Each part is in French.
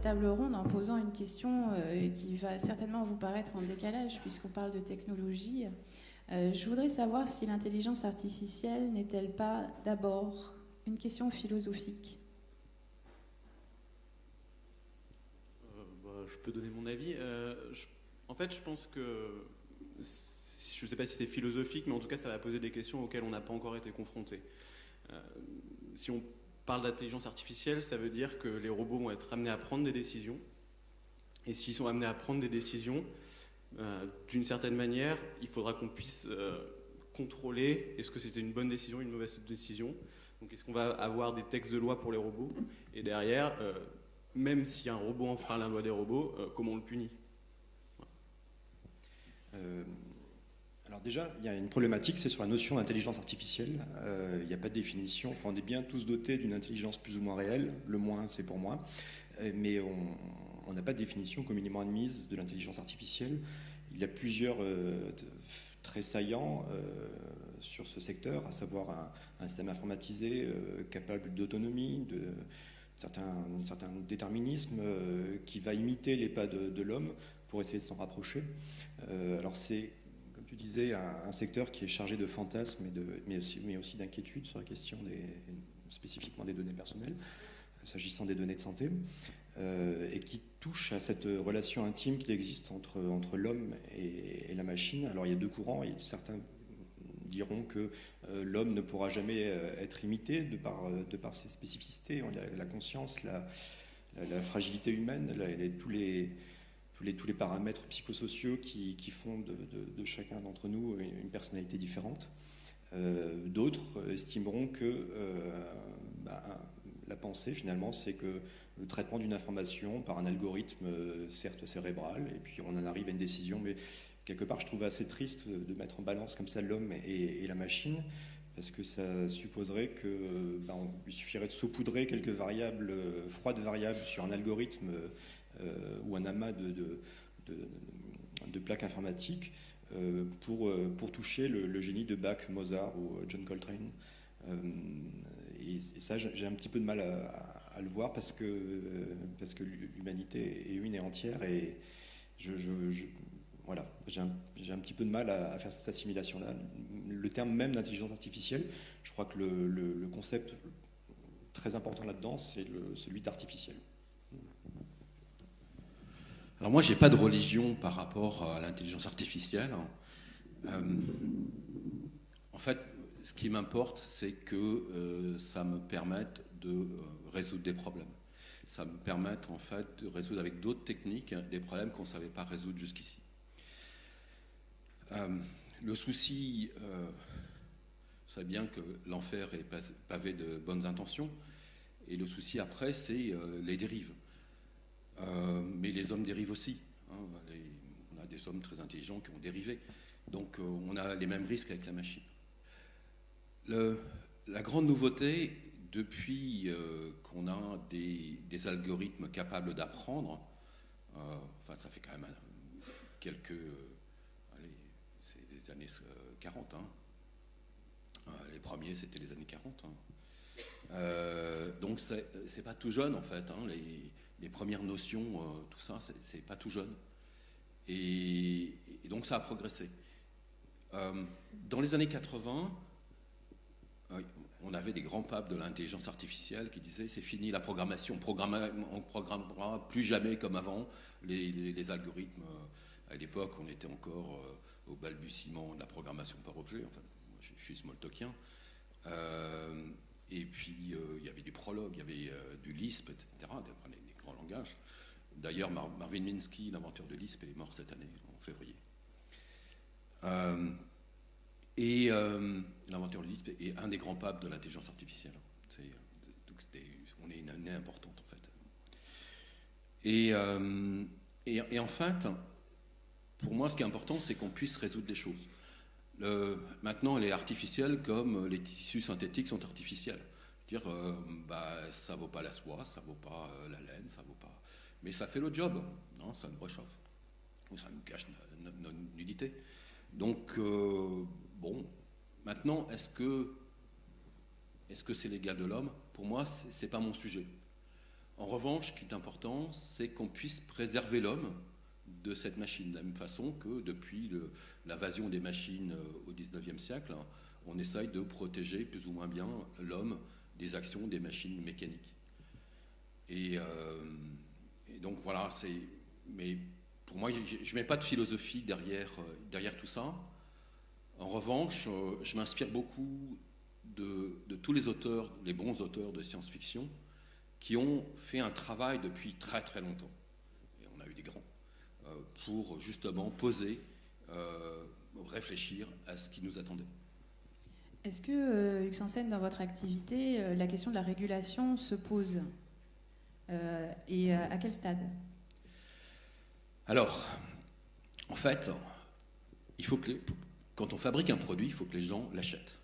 table ronde en posant une question qui va certainement vous paraître en décalage puisqu'on parle de technologie. Je voudrais savoir si l'intelligence artificielle n'est-elle pas d'abord une question philosophique ? Je peux donner mon avis. En fait, je pense que, je ne sais pas si c'est philosophique, mais en tout cas, ça va poser des questions auxquelles on n'a pas encore été confronté. Si on parle d'intelligence artificielle, ça veut dire que les robots vont être amenés à prendre des décisions. Et s'ils sont amenés à prendre des décisions, d'une certaine manière, il faudra qu'on puisse contrôler est-ce que c'était une bonne décision, une mauvaise décision. Donc est-ce qu'on va avoir des textes de loi pour les robots ? Et derrière, même si un robot enfreint la loi des robots, comment on le punit ? Alors déjà, il y a une problématique, c'est sur la notion d'intelligence artificielle. Il n'y a pas de définition. Enfin, on est bien tous dotés d'une intelligence plus ou moins réelle. Le moins, c'est pour moi. Mais on n'a pas de définition communément admise de l'intelligence artificielle. Il y a plusieurs traits saillants sur ce secteur, à savoir un système informatisé capable d'autonomie, de certain déterminisme qui va imiter les pas de l'homme pour essayer de s'en rapprocher. Alors c'est, comme tu disais, un secteur qui est chargé de fantasmes, mais aussi d'inquiétudes sur la question spécifiquement des données personnelles, s'agissant des données de santé, et qui touche à cette relation intime qui existe entre l'homme et la machine. Alors il y a deux courants, certains diront que l'homme ne pourra jamais être imité de par ses spécificités, la conscience, la fragilité humaine, tous les paramètres psychosociaux qui font de chacun d'entre nous une personnalité différente. D'autres estimeront que la pensée, finalement, c'est que le traitement d'une information par un algorithme, certes cérébral, et puis on en arrive à une décision, mais quelque part, je trouve assez triste de mettre en balance comme ça l'homme et la machine, parce que ça supposerait qu'il suffirait de saupoudrer quelques variables, froides variables, sur un algorithme ou un amas de plaques informatiques pour toucher le génie de Bach, Mozart ou John Coltrane. Et ça, j'ai un petit peu de mal à le voir parce que l'humanité est une et entière, et voilà, j'ai un petit peu de mal à faire cette assimilation-là. Le terme même d'intelligence artificielle, je crois que le concept très important là-dedans, c'est celui d'artificiel. Alors moi, j'ai pas de religion par rapport à l'intelligence artificielle. En fait, ce qui m'importe, c'est que ça me permette de résoudre des problèmes. Ça me permette en fait de résoudre avec d'autres techniques des problèmes qu'on ne savait pas résoudre jusqu'ici. Le souci, vous savez bien que l'enfer est pavé de bonnes intentions, et le souci après, c'est les dérives. Mais les hommes dérivent aussi. On a des hommes très intelligents qui ont dérivé. Donc on a les mêmes risques avec la machine. La grande nouveauté, depuis qu'on a des algorithmes capables d'apprendre, ça fait quand même c'est des années 40. Les premiers, c'était les années 40. Donc c'est pas tout jeune en fait. Les premières notions, tout ça, c'est pas tout jeune. Et donc ça a progressé. Dans les années 80, on avait des grands papes de l'intelligence artificielle qui disaient c'est fini la programmation, on programmera plus jamais comme avant les algorithmes. À l'époque, on était encore au balbutiement de la programmation par objet. Enfin, moi, je suis smalltalkien. Et puis il y avait du Prolog, il y avait du Lisp, etc. Des grands langages. D'ailleurs, Marvin Minsky, l'inventeur de Lisp, est mort cette année, en février. L'inventeur de Lisp est un des grands papes de l'intelligence artificielle. On est une année importante, en fait. Et en fait, pour moi, ce qui est important, c'est qu'on puisse résoudre des choses. Maintenant, elle est artificielle comme les tissus synthétiques sont artificiels. Dire, ça vaut pas la soie, ça vaut pas la laine, ça vaut pas... Mais ça fait le job, non, ça nous réchauffe. Ou ça nous cache notre nudité. Donc, maintenant, est-ce que c'est l'égal de l'homme ? Pour moi, c'est pas mon sujet. En revanche, ce qui est important, c'est qu'on puisse préserver l'homme de cette machine, de la même façon que depuis l'invasion des machines au XIXe siècle, on essaye de protéger plus ou moins bien l'homme des actions des machines mécaniques. Et donc voilà, mais pour moi, je ne mets pas de philosophie derrière tout ça. En revanche, je m'inspire beaucoup de tous les auteurs, les bons auteurs de science-fiction, qui ont fait un travail depuis très très longtemps, et on a eu des grands, pour justement poser, réfléchir à ce qui nous attendait. Est-ce que, Hugues-Sansen, dans votre activité, la question de la régulation se pose et à quel stade? Alors, en fait, il faut que quand on fabrique un produit, il faut que les gens l'achètent.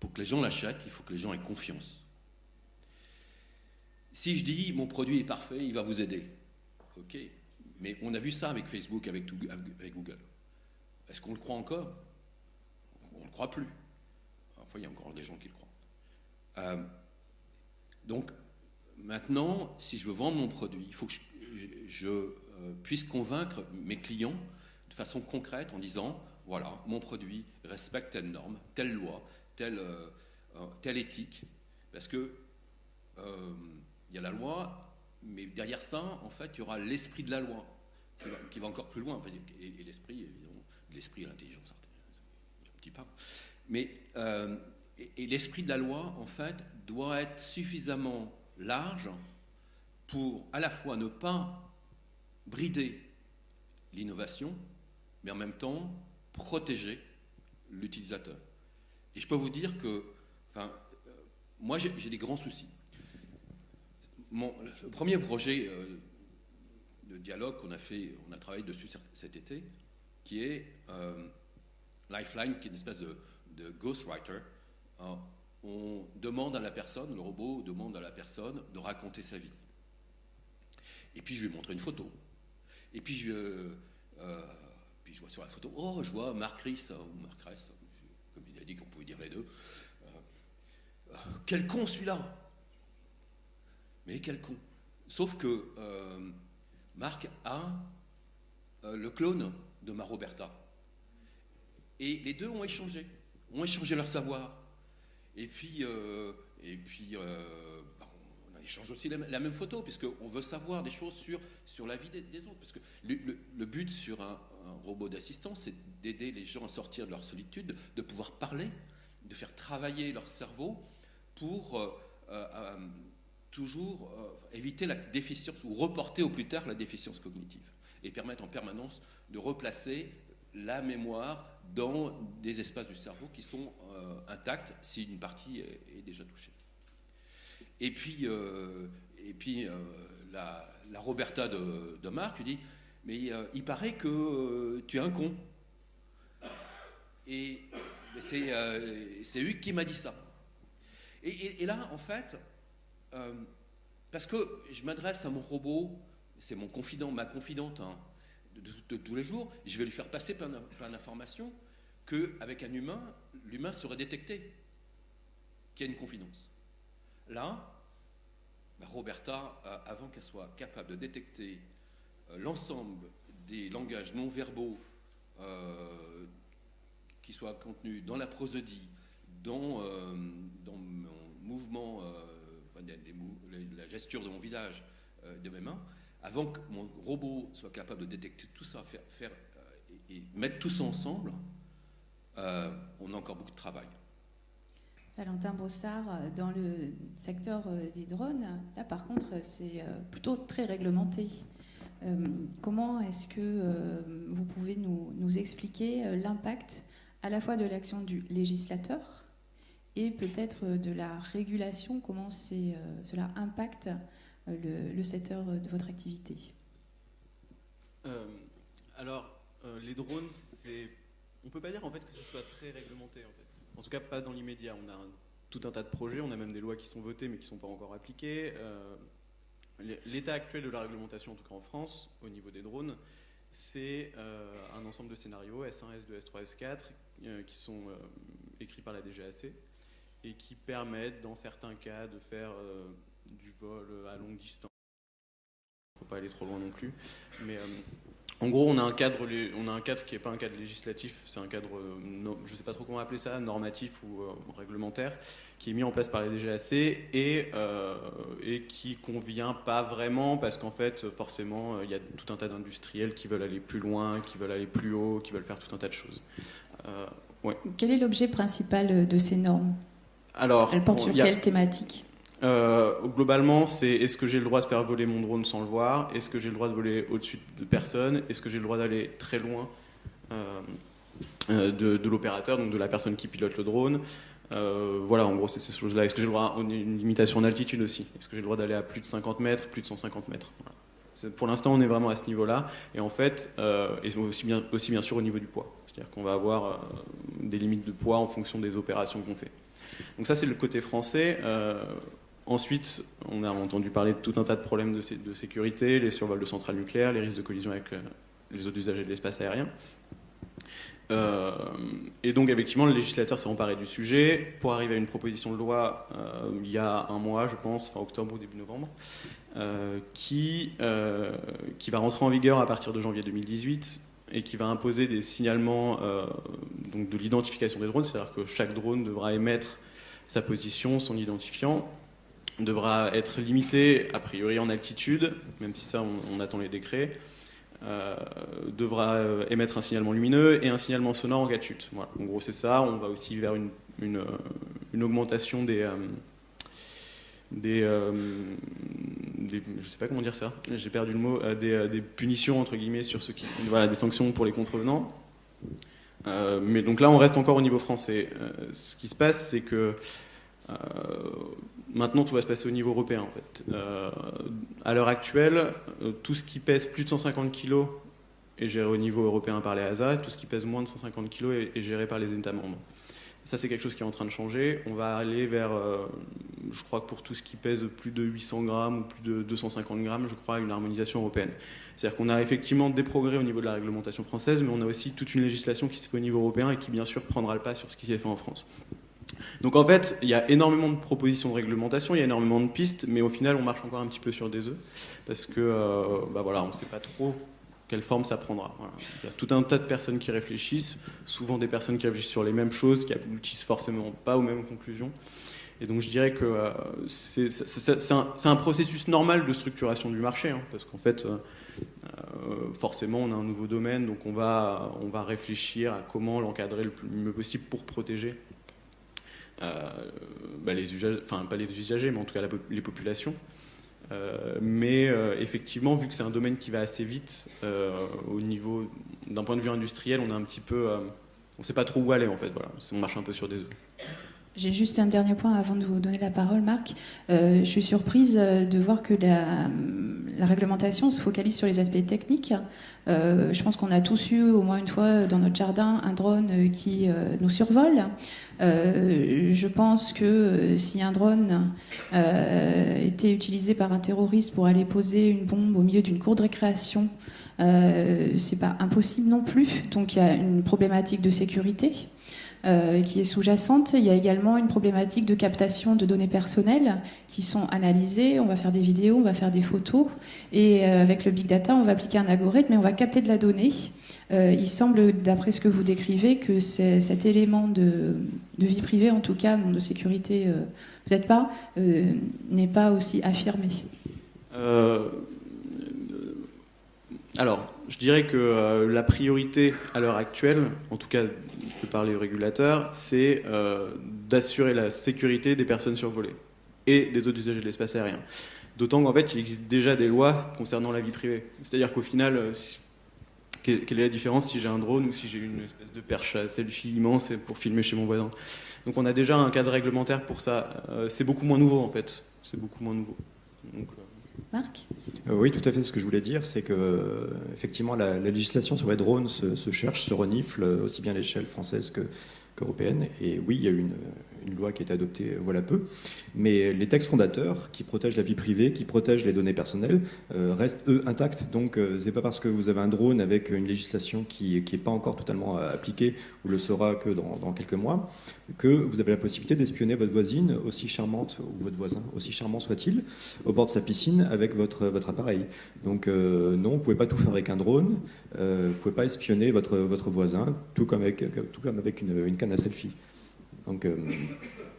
Pour que les gens l'achètent, il faut que les gens aient confiance. Si je dis mon produit est parfait, il va vous aider, ok, mais on a vu ça avec Facebook, avec Google. Est-ce qu'on le croit encore? On ne le croit plus. Enfin, il y a encore des gens qui le croient. Donc, maintenant, si je veux vendre mon produit, il faut que je puisse convaincre mes clients de façon concrète en disant, voilà, mon produit respecte telle norme, telle loi, telle éthique, parce que il y a la loi, mais derrière ça, en fait, il y aura l'esprit de la loi qui va encore plus loin. Enfin, et l'esprit, évidemment, l'esprit et l'intelligence artificielle, il y a un petit pas. Mais et l'esprit de la loi, en fait, doit être suffisamment large pour à la fois ne pas brider l'innovation, mais en même temps protéger l'utilisateur. Et je peux vous dire que, moi, j'ai des grands soucis. Le premier projet de dialogue qu'on a fait, on a travaillé dessus cet été, qui est Lifeline, qui est une espèce de ghostwriter. On demande à la personne, le robot demande à la personne de raconter sa vie. Et puis je lui montre une photo. Et puis je vois sur la photo, oh, je vois Marc Ries, ou Marc Ress, comme il a dit qu'on pouvait dire les deux. Quel con celui-là! Mais quel con! Sauf que Marc a le clone de ma Roberta. Et les deux ont échangé leur savoir. Et puis on échange aussi la même photo, puisqu'on veut savoir des choses sur la vie des autres. Parce que le but sur un robot d'assistance, c'est d'aider les gens à sortir de leur solitude, de pouvoir parler, de faire travailler leur cerveau pour toujours éviter la déficience, ou reporter au plus tard la déficience cognitive, et permettre en permanence de replacer la mémoire dans des espaces du cerveau qui sont intacts si une partie est déjà touchée. Et puis la Roberta de Marc lui dit, mais il paraît que tu es un con. Et c'est Hugues qui m'a dit ça. Et là, en fait, parce que je m'adresse à mon robot, c'est mon confident, ma confidente, hein, de tous les jours, je vais lui faire passer plein d'informations qu'avec un humain, l'humain saurait détecter qu'il y a une confidence. Là, Roberta, avant qu'elle soit capable de détecter l'ensemble des langages non verbaux qui soient contenus dans la prosodie, dans mon mouvement, la gesture de mon visage, de mes mains, avant que mon robot soit capable de détecter tout ça, et mettre tout ça ensemble, on a encore beaucoup de travail. Valentin Brossard, dans le secteur des drones, là par contre c'est plutôt très réglementé. Comment est-ce que vous pouvez nous expliquer l'impact à la fois de l'action du législateur et peut-être de la régulation, comment cela impacte le secteur de votre activité? Les drones, on ne peut pas dire en fait que ce soit très réglementé en fait. En tout cas, pas dans l'immédiat. On a tout un tas de projets, on a même des lois qui sont votées mais qui ne sont pas encore appliquées. L'état actuel de la réglementation, en tout cas en France, au niveau des drones, c'est un ensemble de scénarios, S1, S2, S3, S4, qui sont écrits par la DGAC et qui permettent, dans certains cas, de faire du vol à longue distance. pas aller trop loin non plus. Mais en gros, on a un cadre qui n'est pas un cadre législatif, c'est un cadre, je ne sais pas trop comment appeler ça, normatif ou réglementaire, qui est mis en place par la DGAC et qui convient pas vraiment parce qu'en fait, forcément, il y a tout un tas d'industriels qui veulent aller plus loin, qui veulent aller plus haut, qui veulent faire tout un tas de choses. Ouais. Quel est l'objet principal de ces normes? Alors, elles portent sur quelle thématique? Globalement, c'est est-ce que j'ai le droit de faire voler mon drone sans le voir? Est-ce que j'ai le droit de voler au-dessus de personnes? Est-ce que j'ai le droit d'aller très loin de l'opérateur, donc de la personne qui pilote le drone? Voilà, en gros, c'est ces choses-là. Est-ce que j'ai le droit à une limitation d'altitude aussi? Est-ce que j'ai le droit d'aller à plus de 50 mètres, plus de 150 mètres? Voilà. Pour l'instant, on est vraiment à ce niveau-là. Et en fait, et aussi bien sûr au niveau du poids. C'est-à-dire qu'on va avoir des limites de poids en fonction des opérations qu'on fait. Donc ça, c'est le côté français. Ensuite, on a entendu parler de tout un tas de problèmes de sécurité, les survols de centrales nucléaires, les risques de collision avec les autres usagers de l'espace aérien. Et donc, effectivement, le législateur s'est emparé du sujet pour arriver à une proposition de loi il y a un mois, je pense, fin octobre ou début novembre, qui va rentrer en vigueur à partir de janvier 2018 et qui va imposer des signalements donc de l'identification des drones, c'est-à-dire que chaque drone devra émettre sa position, son identifiant, devra être limité a priori en altitude, même si ça on attend les décrets, devra émettre un signalement lumineux et un signalement sonore en cas de chute. Voilà. En gros c'est ça, on va aussi vers une augmentation des je sais pas comment dire ça, j'ai perdu le mot, des punitions entre guillemets sur ceux qui, voilà, des sanctions pour les contrevenants. Mais donc là on reste encore au niveau français. Ce qui se passe c'est que maintenant tout va se passer au niveau européen en fait. À l'heure actuelle, tout ce qui pèse plus de 150 kg est géré au niveau européen par les ASA, tout ce qui pèse moins de 150 kg est géré par les États membres. Ça, c'est quelque chose qui est en train de changer. On va aller vers, je crois que pour tout ce qui pèse plus de 800 grammes ou plus de 250 grammes, je crois, une harmonisation européenne. C'est-à-dire qu'on a effectivement des progrès au niveau de la réglementation française, mais on a aussi toute une législation qui se fait au niveau européen et qui, bien sûr, prendra le pas sur ce qui est fait en France. Donc en fait, il y a énormément de propositions de réglementation, il y a énormément de pistes, mais au final, on marche encore un petit peu sur des œufs, parce que, voilà, on ne sait pas trop quelle forme ça prendra. Voilà. Il y a tout un tas de personnes qui réfléchissent, souvent des personnes qui réfléchissent sur les mêmes choses, qui aboutissent forcément pas aux mêmes conclusions. Et donc je dirais que c'est un processus normal de structuration du marché, hein, parce qu'en fait, forcément, on a un nouveau domaine, donc on va réfléchir à comment l'encadrer le mieux possible pour protéger les usagers, enfin pas les usagers, mais en tout cas les populations. Mais effectivement, vu que c'est un domaine qui va assez vite, au niveau d'un point de vue industriel, on a un petit peu, on ne sait pas trop où aller en fait. Voilà, on marche un peu sur des œufs. J'ai juste un dernier point avant de vous donner la parole, Marc. Je suis surprise de voir que la réglementation se focalise sur les aspects techniques. Je pense qu'on a tous eu au moins une fois dans notre jardin un drone qui nous survole. Je pense que si un drone était utilisé par un terroriste pour aller poser une bombe au milieu d'une cour de récréation, c'est pas impossible non plus. Donc il y a une problématique de sécurité qui est sous-jacente. Il y a également une problématique de captation de données personnelles qui sont analysées. On va faire des vidéos, on va faire des photos. Et avec le big data, on va appliquer un algorithme et on va capter de la donnée. Il semble, d'après ce que vous décrivez, que cet élément de vie privée, en tout cas, de sécurité, peut-être pas, n'est pas aussi affirmé. Alors, je dirais que la priorité à l'heure actuelle, en tout cas de par les régulateurs, c'est d'assurer la sécurité des personnes survolées et des autres usagers de l'espace aérien. D'autant qu'en fait, il existe déjà des lois concernant la vie privée. C'est-à-dire qu'au final, quelle est la différence si j'ai un drone ou si j'ai une espèce de perche à selfie immense pour filmer chez mon voisin? Donc on a déjà un cadre réglementaire pour ça. C'est beaucoup moins nouveau en fait. C'est beaucoup moins nouveau. Donc, Marc ? Oui, tout à fait. Ce que je voulais dire, c'est que effectivement, la législation sur les drones se cherche, se renifle, aussi bien à l'échelle française qu'européenne. Et oui, il y a eu une loi qui a été adoptée voilà peu. Mais les textes fondateurs qui protègent la vie privée, qui protègent les données personnelles, restent, eux, intacts. Donc, c'est pas parce que vous avez un drone avec une législation qui n'est pas encore totalement appliquée, ou le sera que dans quelques mois, que vous avez la possibilité d'espionner votre voisine, aussi charmante, ou votre voisin, aussi charmant soit-il, au bord de sa piscine avec votre appareil. Donc, non, vous ne pouvez pas tout faire avec un drone, vous ne pouvez pas espionner votre voisin, tout comme avec une canne à selfie. Donc,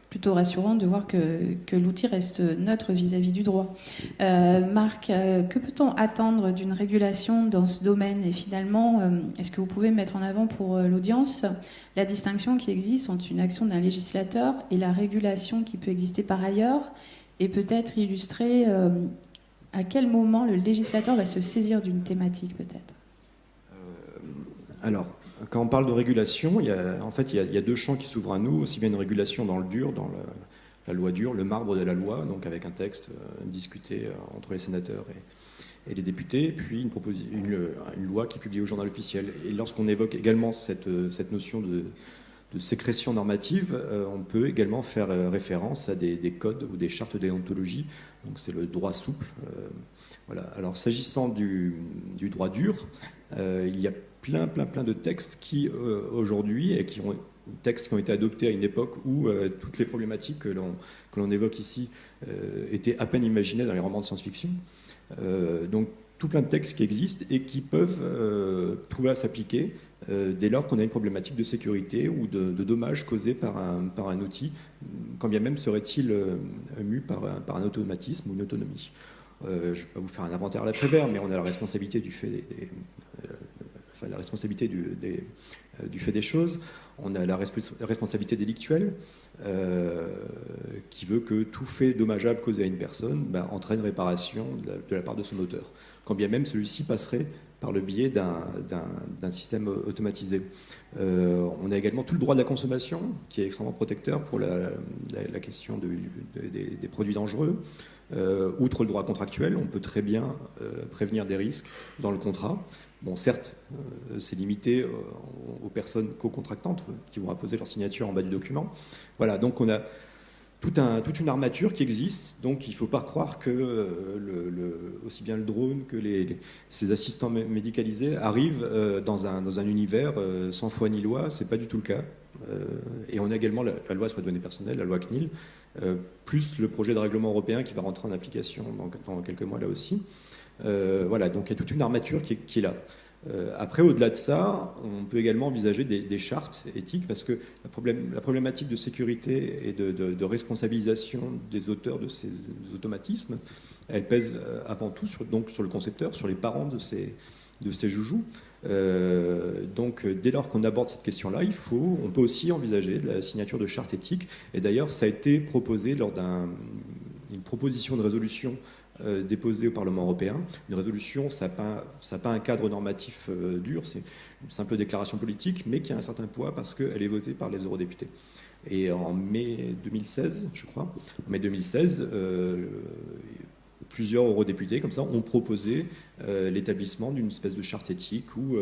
plutôt rassurant de voir que l'outil reste neutre vis-à-vis du droit. Marc, que peut-on attendre d'une régulation dans ce domaine? Et finalement, est-ce que vous pouvez mettre en avant pour l'audience la distinction qui existe entre une action d'un législateur et la régulation qui peut exister par ailleurs, et peut-être illustrer à quel moment le législateur va se saisir d'une thématique, peut-être? Alors, quand on parle de régulation, il y a deux champs qui s'ouvrent à nous, aussi bien une régulation dans le dur, dans la loi dure, le marbre de la loi, donc avec un texte discuté entre les sénateurs et les députés, puis une loi qui est publiée au journal officiel. Et lorsqu'on évoque également cette notion de sécrétion normative, on peut également faire référence à des codes ou des chartes de déontologie, donc c'est le droit souple. Voilà. Alors, s'agissant du droit dur, il y a plein de textes qui aujourd'hui, et qui ont été adoptés à une époque où toutes les problématiques que l'on évoque ici étaient à peine imaginées dans les romans de science-fiction. Donc tout plein de textes qui existent et qui peuvent trouver à s'appliquer dès lors qu'on a une problématique de sécurité ou de dommages causés par un outil, quand bien même serait-il mu par un automatisme ou une autonomie. Je ne vais pas vous faire un inventaire à la Prévert, mais on a la responsabilité du fait du fait des choses. On a la responsabilité délictuelle qui veut que tout fait dommageable causé à une personne entraîne réparation de la part de son auteur, quand bien même celui-ci passerait par le biais d'un système automatisé. On a également tout le droit de la consommation, qui est extrêmement protecteur pour la question des produits dangereux. Outre le droit contractuel, on peut très bien prévenir des risques dans le contrat. Bon, certes, c'est limité aux personnes co-contractantes qui vont apposer leur signature en bas du document. Voilà, donc on a toute une armature qui existe, donc il ne faut pas croire que aussi bien le drone que ces assistants médicalisés arrivent dans un univers sans foi ni loi. Ce n'est pas du tout le cas. Et on a également la loi sur les données personnelles, la loi CNIL, plus le projet de règlement européen qui va rentrer en application dans quelques mois là aussi. Voilà, donc il y a toute une armature qui est là. Après, au-delà de ça, on peut également envisager des chartes éthiques, parce que la problématique de sécurité et de responsabilisation des auteurs de ces automatismes, elle pèse avant tout sur le concepteur, sur les parents de ces joujoux. Donc, dès lors qu'on aborde cette question-là, on peut aussi envisager de la signature de chartes éthiques. Et d'ailleurs, ça a été proposé lors d'une proposition de résolution déposée au Parlement européen. Une résolution, ça n'a pas un cadre normatif dur, c'est une simple déclaration politique, mais qui a un certain poids parce qu'elle est votée par les eurodéputés. Et en mai 2016, je crois, plusieurs eurodéputés, comme ça, ont proposé l'établissement d'une espèce de charte éthique où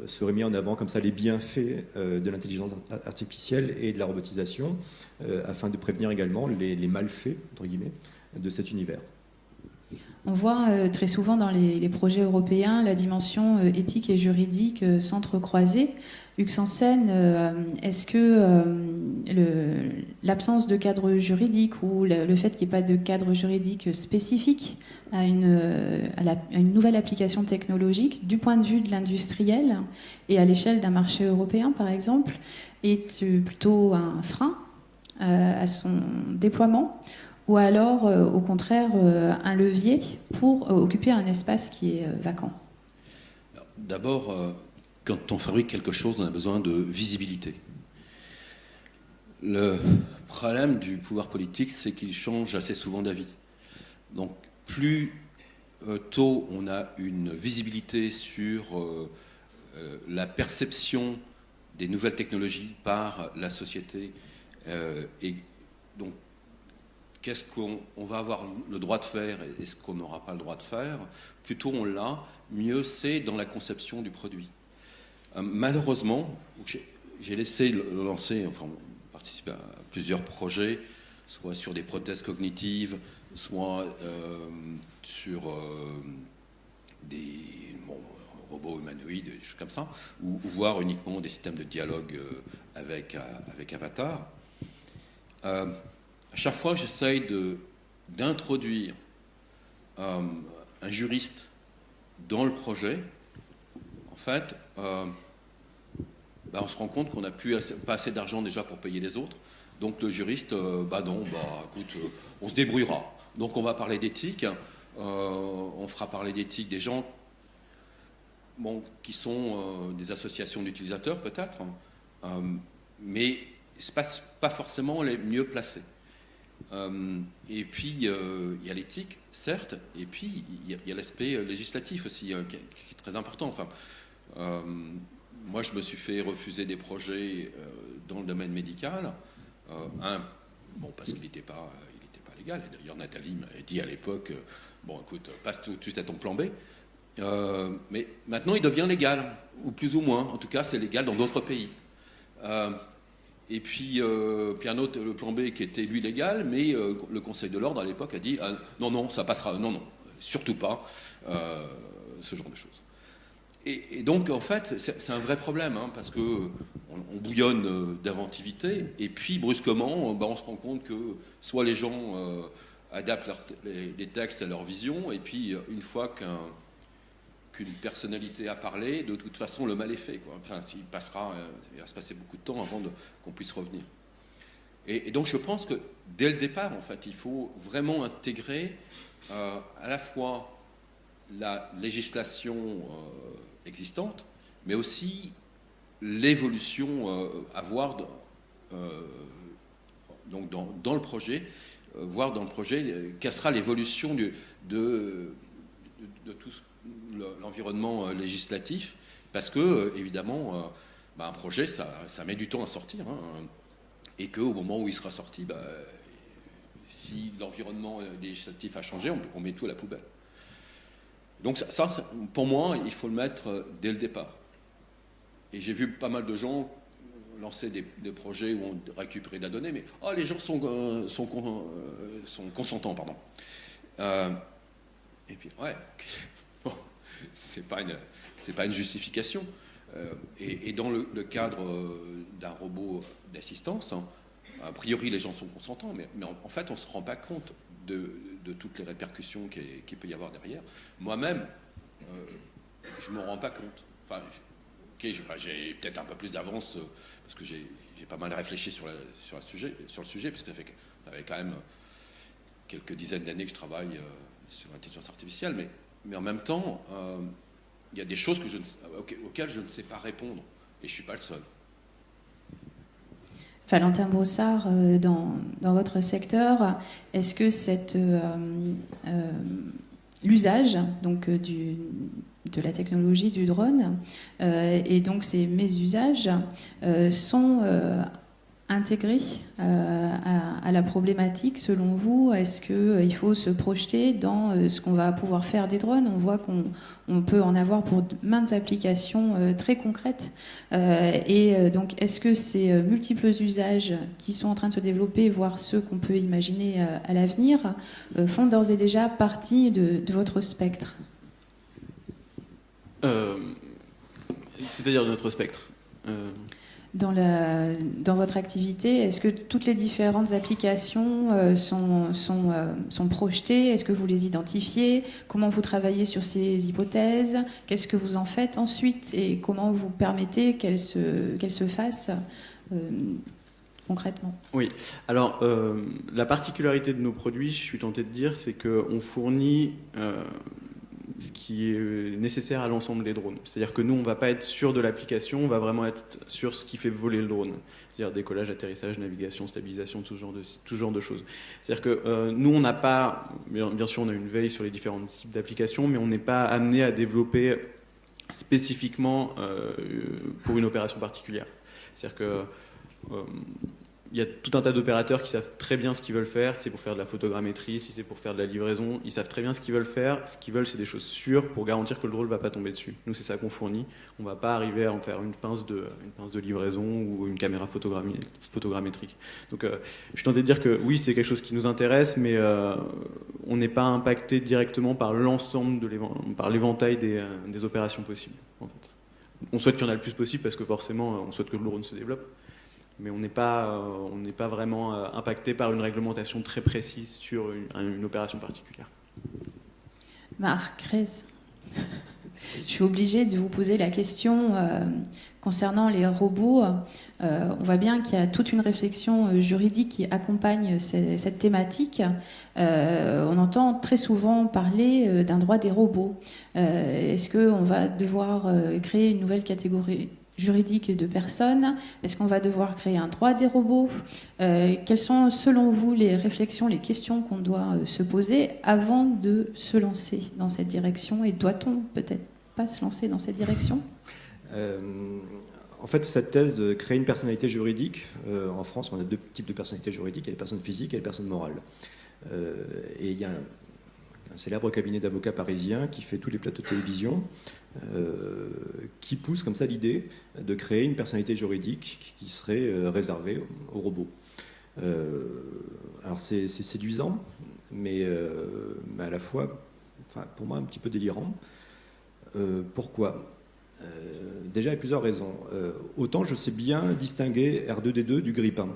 seraient mis en avant comme ça les bienfaits de l'intelligence artificielle et de la robotisation, afin de prévenir également les malfaits, entre guillemets, de cet univers. On voit très souvent dans les projets européens la dimension éthique et juridique s'entrecroiser. Hugues Sansen, est-ce que l'absence de cadre juridique ou le fait qu'il n'y ait pas de cadre juridique spécifique à une nouvelle application technologique du point de vue de l'industriel et à l'échelle d'un marché européen, par exemple, est plutôt un frein à son déploiement, ou alors, au contraire, un levier pour occuper un espace qui est vacant? D'abord, quand on fabrique quelque chose, on a besoin de visibilité. Le problème du pouvoir politique, c'est qu'il change assez souvent d'avis. Donc, plus tôt on a une visibilité sur la perception des nouvelles technologies par la société, et donc qu'est-ce qu'on va avoir le droit de faire et ce qu'on n'aura pas le droit de faire, plus tôt on l'a, mieux c'est dans la conception du produit. Malheureusement, j'ai laissé lancer, enfin participé à plusieurs projets, soit sur des prothèses cognitives, soit sur des robots humanoïdes, des choses comme ça, ou voir uniquement des systèmes de dialogue avec Avatar. À chaque fois que j'essaye d'introduire un juriste dans le projet, en fait, on se rend compte qu'on n'a pas assez d'argent déjà pour payer les autres. Donc le juriste, écoute, on se débrouillera. Donc on va parler d'éthique, on fera parler d'éthique des gens qui sont des associations d'utilisateurs peut-être, mais ce n'est pas forcément les mieux placés. Et puis il y a l'éthique, certes, et puis il y a l'aspect législatif aussi, qui est très important. Enfin, moi, je me suis fait refuser des projets dans le domaine médical. Parce qu'il n'était pas légal. Et d'ailleurs, Nathalie m'a dit à l'époque, écoute, passe tout de suite à ton plan B. Mais maintenant, il devient légal, ou plus ou moins. En tout cas, c'est légal dans d'autres pays. Et puis un autre, le plan B, qui était lui légal, mais le Conseil de l'ordre à l'époque a dit non, ça passera, non, surtout pas, ce genre de choses. Et donc, en fait, c'est un vrai problème, parce qu'on bouillonne d'inventivité, et puis brusquement, on se rend compte que soit les gens adaptent les textes à leur vision, et puis une fois qu'une personnalité a parlé, de toute façon, le mal est fait, quoi. Enfin, il va se passer beaucoup de temps avant qu'on puisse revenir. Et donc, je pense que dès le départ, en fait, il faut vraiment intégrer à la fois la législation existante, mais aussi l'évolution à voir donc dans le projet, voir dans le projet quelle sera l'évolution de tout l'environnement législatif, parce que évidemment un projet ça met du temps à sortir, et qu'au moment où il sera sorti, si l'environnement législatif a changé, on met tout à la poubelle. Donc ça, pour moi, il faut le mettre dès le départ. Et j'ai vu pas mal de gens lancer des projets où on récupérait de la donnée, mais les gens sont consentants, pardon. Et puis, c'est pas une justification. Et dans le cadre d'un robot d'assistance, a priori les gens sont consentants, mais en fait on ne se rend pas compte de toutes les répercussions qu'il peut y avoir derrière. Moi-même, je ne m'en rends pas compte. Enfin, j'ai peut-être un peu plus d'avance parce que j'ai pas mal réfléchi sur le sujet, parce que ça fait quand même quelques dizaines d'années que je travaille sur l'intelligence artificielle, mais en même temps, il y a des choses auxquelles je ne sais pas répondre, et je ne suis pas le seul. Valentin Brossard, dans votre secteur, est-ce que l'usage donc de la technologie du drone et donc ces mésusages sont intégrés à la problématique selon vous? Est-ce qu'il faut se projeter dans ce qu'on va pouvoir faire des drones? On voit qu'on peut en avoir pour maintes applications très concrètes. Et donc, est-ce que ces multiples usages qui sont en train de se développer, voire ceux qu'on peut imaginer à l'avenir, font d'ores et déjà partie de votre spectre? C'est-à-dire de notre spectre Dans votre activité, est-ce que toutes les différentes applications sont projetées? Est-ce que vous les identifiez? Comment vous travaillez sur ces hypothèses? Qu'est-ce que vous en faites ensuite? Et comment vous permettez qu'elles se fassent concrètement? Oui, alors la particularité de nos produits, je suis tenté de dire, c'est qu'on fournit ce qui est nécessaire à l'ensemble des drones. C'est-à-dire que nous, on ne va pas être sûr de l'application, on va vraiment être sur ce qui fait voler le drone. C'est-à-dire décollage, atterrissage, navigation, stabilisation, tout ce genre de choses. C'est-à-dire que nous, on n'a pas... Bien sûr, on a une veille sur les différents types d'applications, mais on n'est pas amené à développer spécifiquement pour une opération particulière. C'est-à-dire que... il y a tout un tas d'opérateurs qui savent très bien ce qu'ils veulent faire. Si c'est pour faire de la photogrammétrie, si c'est pour faire de la livraison, ils savent très bien ce qu'ils veulent faire. Ce qu'ils veulent, c'est des choses sûres pour garantir que le drone ne va pas tomber dessus. Nous, c'est ça qu'on fournit. On ne va pas arriver à en faire une pince de livraison ou une caméra photogrammétrique. Donc, je suis tenté de dire que oui, c'est quelque chose qui nous intéresse, mais on n'est pas impacté directement par l'ensemble par l'éventail des opérations possibles. En fait. On souhaite qu'il y en ait le plus possible parce que forcément, on souhaite que le drone se développe. Mais on n'est pas vraiment impacté par une réglementation très précise sur une opération particulière. Marc Rez, je suis obligée de vous poser la question concernant les robots. On voit bien qu'il y a toute une réflexion juridique qui accompagne cette thématique. On entend très souvent parler d'un droit des robots. Est-ce qu'on va devoir créer une nouvelle catégorie juridique de personnes? Est-ce qu'on va devoir créer un droit des robots? Quelles sont, selon vous, les réflexions, les questions qu'on doit se poser avant de se lancer dans cette direction? Et doit-on peut-être pas se lancer dans cette direction? En fait, cette thèse de créer une personnalité juridique, en France, on a deux types de personnalités juridiques. Il y a les personnes physiques et les personnes morales. Et il y a un célèbre cabinet d'avocats parisien qui fait tous les plateaux de télévision, qui pousse comme ça l'idée de créer une personnalité juridique qui serait réservée aux robots. Alors c'est séduisant, mais à la fois, enfin, pour moi, un petit peu délirant. Pourquoi ? Déjà, il y a plusieurs raisons. Autant je sais bien distinguer R2D2 du grille-pain.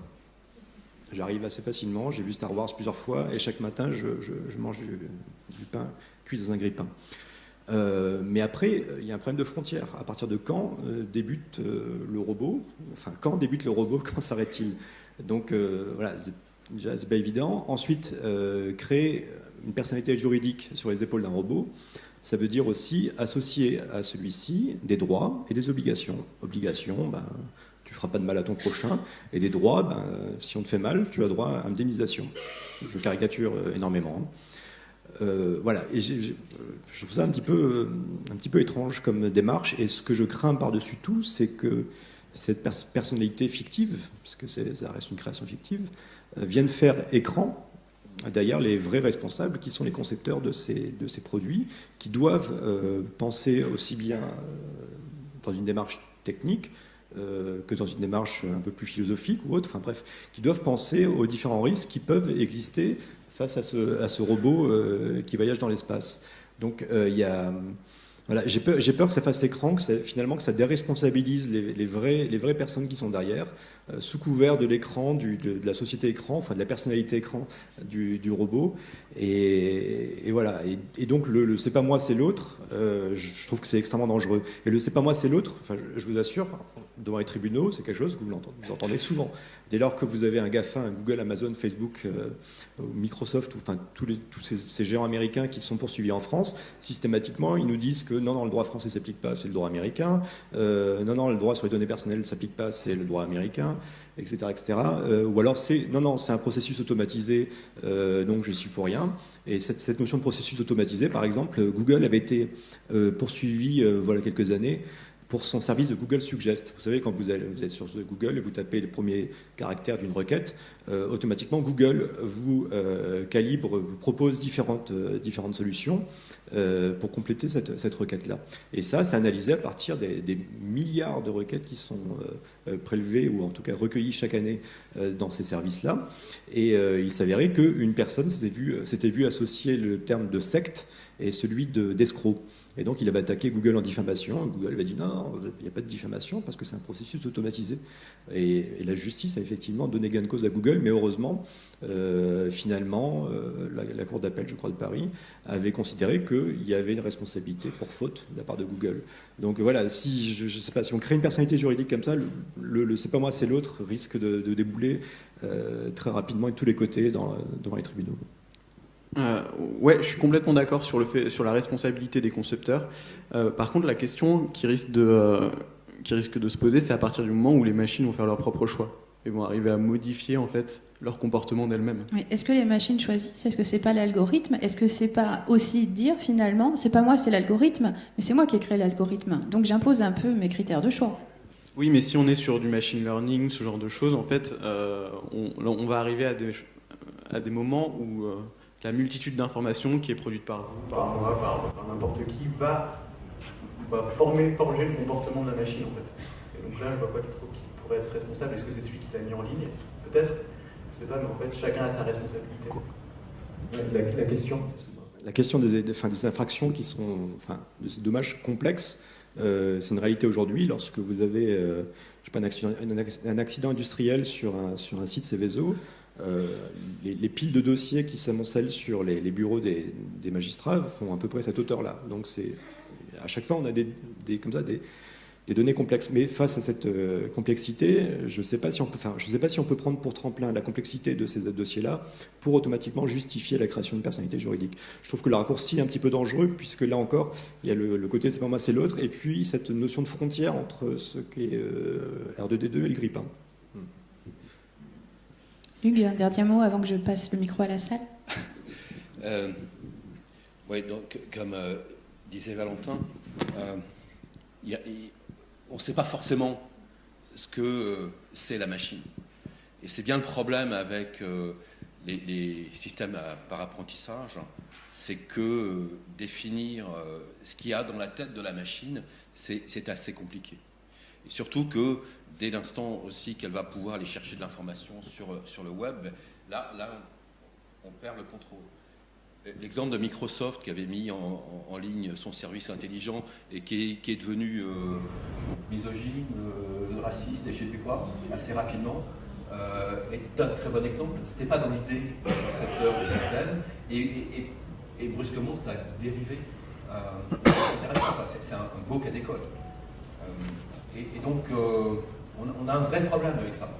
J'arrive assez facilement, j'ai vu Star Wars plusieurs fois, et chaque matin, je mange du pain cuit dans un grille-pain. Mais après, il y a un problème de frontière. À partir de quand débute le robot? Enfin, quand débute le robot? Quand s'arrête-t-il? Donc, voilà, déjà, c'est pas évident. Ensuite, créer une personnalité juridique sur les épaules d'un robot, ça veut dire aussi associer à celui-ci des droits et des obligations. Obligations, ben, tu ne feras pas de mal à ton prochain. Et des droits, ben, si on te fait mal, tu as droit à indemnisation. Je caricature énormément. Voilà, et je trouve ça un petit peu étrange comme démarche, et ce que je crains par-dessus tout, c'est que cette personnalité fictive, parce que ça reste une création fictive, vienne faire écran derrière les vrais responsables qui sont les concepteurs de ces produits, qui doivent penser aussi bien dans une démarche technique que dans une démarche un peu plus philosophique ou autre, enfin bref, qui doivent penser aux différents risques qui peuvent exister face à ce robot qui voyage dans l'espace. Donc voilà, j'ai peur que ça fasse écran, que ça déresponsabilise les vraies personnes qui sont derrière, sous couvert de l'écran, de la société écran, enfin de la personnalité écran du robot. Et voilà. Et donc le c'est pas moi, c'est l'autre, je trouve que c'est extrêmement dangereux. Et le c'est pas moi, c'est l'autre, enfin, je vous assure, devant les tribunaux, c'est quelque chose que vous entendez souvent. Dès lors que vous avez un GAFA, un Google, Amazon, Facebook, Microsoft, enfin tous ces géants américains qui sont poursuivis en France, systématiquement, ils nous disent que non, le droit français ne s'applique pas, c'est le droit américain. Non, le droit sur les données personnelles ne s'applique pas, c'est le droit américain, etc. etc. Ou alors c'est un processus automatisé, donc je suis pour rien. Et cette notion de processus automatisé, par exemple, Google avait été poursuivi voilà quelques années pour son service de Google Suggest. Vous savez, quand vous êtes sur Google et vous tapez les premiers caractères d'une requête, automatiquement Google vous calibre, vous propose différentes solutions pour compléter cette requête-là. Et ça, c'est analysé à partir des milliards de requêtes qui sont prélevées ou en tout cas recueillies chaque année dans ces services-là. Et il s'avérait qu'une personne s'était vue associer le terme de secte et celui d'escroc. Et donc il avait attaqué Google en diffamation. Google avait dit non, il n'y a pas de diffamation parce que c'est un processus automatisé. Et la justice a effectivement donné gain de cause à Google, mais heureusement, finalement, la Cour d'appel, je crois, de Paris, avait considéré qu'il y avait une responsabilité pour faute de la part de Google. Donc voilà, si je sais pas, si on crée une personnalité juridique comme ça, le c'est pas moi, c'est l'autre risque de débouler très rapidement et de tous les côtés devant les tribunaux. Ouais, je suis complètement d'accord sur la responsabilité des concepteurs. Par contre, la question qui risque de se poser, c'est à partir du moment où les machines vont faire leur propre choix et vont arriver à modifier en fait leur comportement d'elles-mêmes. Oui. Est-ce que les machines choisissent? Est-ce que c'est pas l'algorithme? Est-ce que c'est pas aussi dire finalement, c'est pas moi, c'est l'algorithme, mais c'est moi qui ai créé l'algorithme, donc j'impose un peu mes critères de choix? Oui, mais si on est sur du machine learning, ce genre de choses, en fait, on va arriver à des moments où la multitude d'informations qui est produite par vous, par moi, par n'importe qui, va forger le comportement de la machine, en fait. Et donc là, je vois pas trop qui pourrait être responsable. Est-ce que c'est celui qui l'a mis en ligne? Peut-être, je sais pas, mais en fait, chacun a sa responsabilité. La question des infractions qui sont, de ces dommages complexes, c'est une réalité aujourd'hui. Lorsque vous avez je sais pas, un accident industriel sur un site Seveso, les piles de dossiers qui s'amoncellent sur les bureaux des magistrats font à peu près cette hauteur-là. Donc à chaque fois, on a des données complexes. Mais face à cette complexité, je ne sais pas si on peut prendre pour tremplin la complexité de ces dossiers-là pour automatiquement justifier la création d'une personnalité juridique. Je trouve que le raccourci est un petit peu dangereux, puisque là encore, il y a le côté c'est pas moi, c'est l'autre, et puis cette notion de frontière entre ce qu'est R2D2 et le GRIP. Hugues, un dernier mot avant que je passe le micro à la salle. Oui, donc, comme disait Valentin, on ne sait pas forcément ce que c'est la machine. Et c'est bien le problème avec les systèmes par apprentissage, c'est que définir ce qu'il y a dans la tête de la machine, c'est assez compliqué. Et surtout que dès l'instant aussi qu'elle va pouvoir aller chercher de l'information sur le web, là on perd le contrôle. L'exemple de Microsoft qui avait mis en ligne son service intelligent et qui est devenu misogyne, raciste et je ne sais plus quoi, assez rapidement, est un très bon exemple. Ce n'était pas dans l'idée du concepteur du système et brusquement ça a dérivé. C'est intéressant, c'est un beau cas d'école. Et donc on a un vrai problème avec ça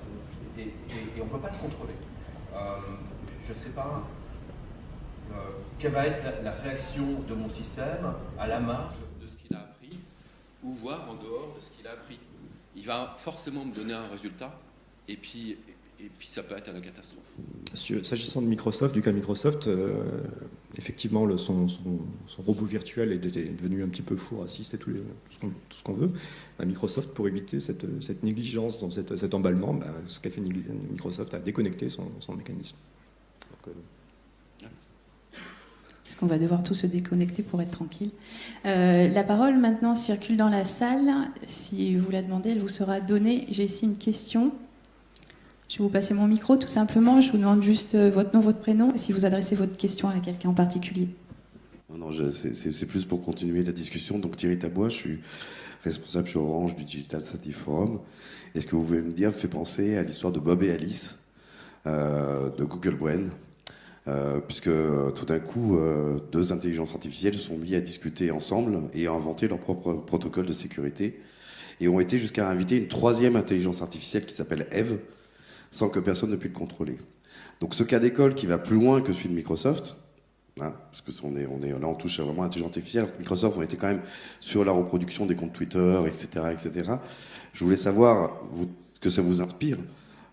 et on ne peut pas le contrôler. Je ne sais pas. Quelle va être la réaction de mon système à la marge de ce qu'il a appris, ou voire en dehors de ce qu'il a appris. Il va forcément me donner un résultat, et puis ça peut être la catastrophe. S'agissant de Microsoft, du cas Microsoft, effectivement, son robot virtuel est devenu un petit peu fou, raciste et tout ce qu'on veut. Microsoft, pour éviter cette négligence dans cet emballement, ce qu'a fait Microsoft a déconnecté son mécanisme. Donc, Est-ce qu'on va devoir tous se déconnecter pour être tranquille? La parole maintenant circule dans la salle. Si vous la demandez, elle vous sera donnée. J'ai ici une question. Je vais vous passer mon micro tout simplement. Je vous demande juste votre nom, votre prénom et si vous adressez votre question à quelqu'un en particulier. Non, c'est plus pour continuer la discussion. Donc Thierry Tabois, je suis responsable chez Orange du Digital Strategy Forum. Et ce que vous pouvez me dire me fait penser à l'histoire de Bob et Alice de Google Brain. Puisque tout d'un coup, deux intelligences artificielles se sont mis à discuter ensemble et à inventer leur propre protocole de sécurité et ont été jusqu'à inviter une troisième intelligence artificielle qui s'appelle Eve, sans que personne ne puisse le contrôler. Donc ce cas d'école qui va plus loin que celui de Microsoft, parce que là on touche vraiment à l'intelligence artificielle, Microsoft on était quand même sur la reproduction des comptes Twitter, etc. Je voulais savoir ce que ça vous inspire,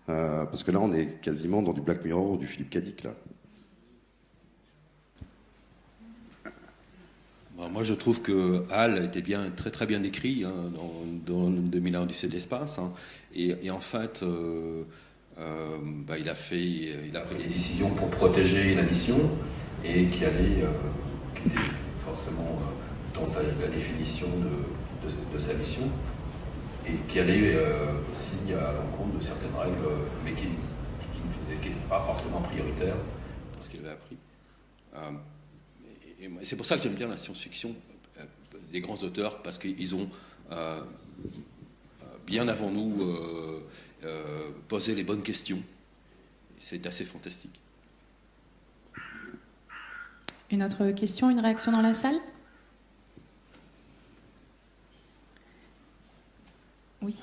parce que là on est quasiment dans du Black Mirror ou du Philippe K. Dick là. Moi, je trouve que HAL était très très bien écrit dans 2001 Odyssée de l'espace. Et en fait, il a pris des décisions pour protéger la mission et qui était forcément dans la définition de sa mission et qui allait aussi à l'encontre de certaines règles, mais qui n'étaient pas forcément prioritaires dans ce qu'il avait appris. Et c'est pour ça que j'aime bien la science-fiction des grands auteurs, parce qu'ils ont, bien avant nous, posé les bonnes questions. C'est assez fantastique. Une autre question, une réaction dans la salle? Oui.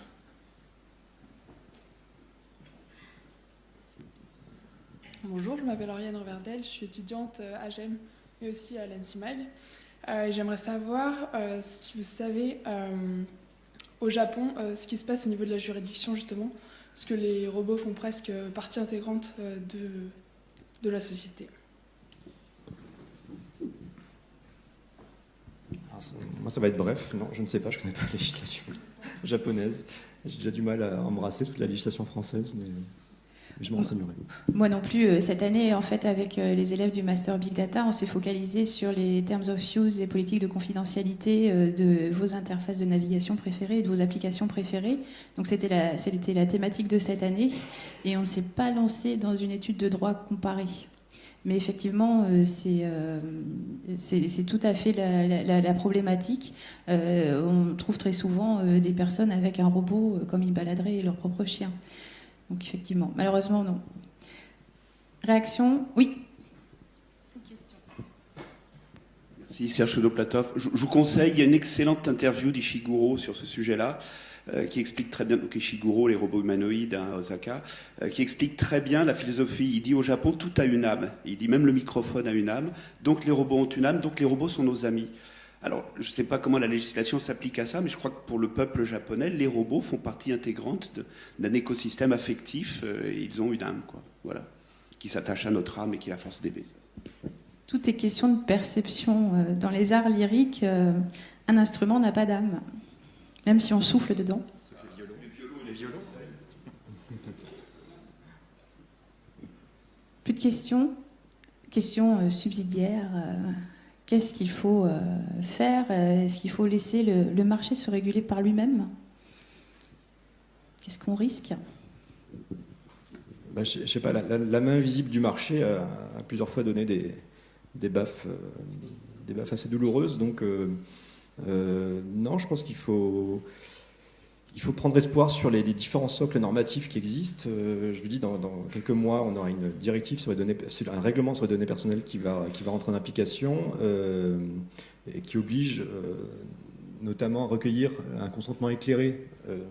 Bonjour, je m'appelle Oriane Reverdel, je suis étudiante à GEM mais aussi à l'ENSIMAG. J'aimerais savoir si vous savez au Japon ce qui se passe au niveau de la juridiction justement, parce que les robots font presque partie intégrante de la société. Alors, moi ça va être bref, non je ne sais pas, je ne connais pas la législation. japonaise. J'ai déjà du mal à embrasser toute la législation française, mais je me renseignerai. Moi non plus. Cette année, en fait, avec les élèves du Master Big Data, on s'est focalisé sur les Terms of Use et politiques de confidentialité de vos interfaces de navigation préférées et de vos applications préférées. Donc c'était la thématique de cette année. Et on ne s'est pas lancé dans une étude de droit comparé. Mais effectivement, c'est tout à fait la problématique. On trouve très souvent des personnes avec un robot comme ils baladeraient leur propre chien. Donc effectivement, malheureusement, non. Réaction ? Oui. Une question. Merci, Serge Chodoplatov. Je vous conseille, il y a une excellente interview d'Ishiguro sur ce sujet-là, qui explique très bien, donc Ishiguro, les robots humanoïdes à Osaka, qui explique très bien la philosophie. Il dit au Japon, tout a une âme. Il dit même le microphone a une âme. Donc les robots ont une âme, donc les robots sont nos amis. Alors, je ne sais pas comment la législation s'applique à ça, mais je crois que pour le peuple japonais, les robots font partie intégrante d'un écosystème affectif. Et ils ont une âme, quoi. Voilà, qui s'attache à notre âme et qui est la force d'aimer. Tout est question de perception. Dans les arts lyriques, un instrument n'a pas d'âme, même si on souffle dedans. Les violons. Plus de questions ? Questions subsidiaires. Qu'est-ce qu'il faut faire ? Est-ce qu'il faut laisser le marché se réguler par lui-même ? Qu'est-ce qu'on risque ? Je ne sais pas, la main invisible du marché a plusieurs fois donné des baffes assez douloureuses. Donc, non, je pense qu'il faut prendre espoir sur les différents socles normatifs qui existent. Je vous dis, dans quelques mois, on aura une directive sur les données, un règlement sur les données personnelles qui va rentrer en application et qui oblige notamment à recueillir un consentement éclairé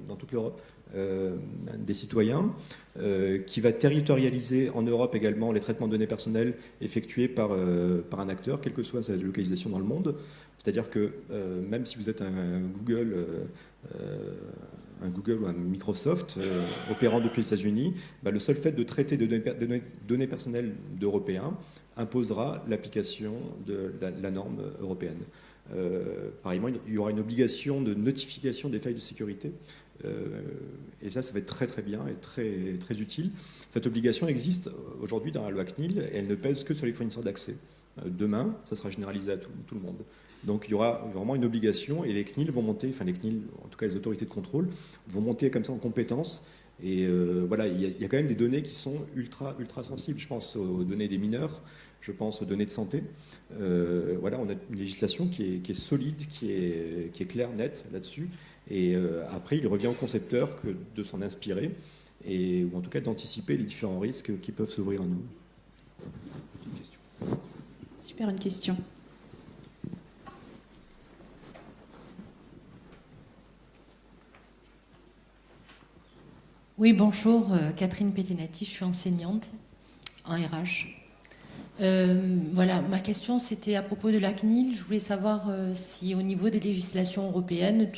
dans toute l'Europe des citoyens, qui va territorialiser en Europe également les traitements de données personnelles effectués par un acteur, quelle que soit sa localisation dans le monde. C'est-à-dire que même si vous êtes un Google ou un Microsoft opérant depuis les États-Unis, le seul fait de traiter de données personnelles d'Européens imposera l'application de la norme européenne. Pareillement, il y aura une obligation de notification des failles de sécurité. Et ça va être très très bien et très, très utile. Cette obligation existe aujourd'hui dans la loi CNIL et elle ne pèse que sur les fournisseurs d'accès. Demain, ça sera généralisé à tout le monde. Donc il y aura vraiment une obligation et les CNIL vont monter, enfin les CNIL, en tout cas les autorités de contrôle, vont monter comme ça en compétences. Et voilà, il y a quand même des données qui sont ultra sensibles. Je pense aux données des mineurs, je pense aux données de santé. Voilà, on a une législation qui est solide, qui est claire, nette là-dessus. Et après, il revient au concepteur de s'en inspirer, ou en tout cas d'anticiper les différents risques qui peuvent s'ouvrir à nous. Une question. Super, une question. Oui, bonjour, Catherine Pettenati, je suis enseignante en RH. Voilà, ma question c'était à propos de la CNIL. Je voulais savoir si au niveau des législations européennes,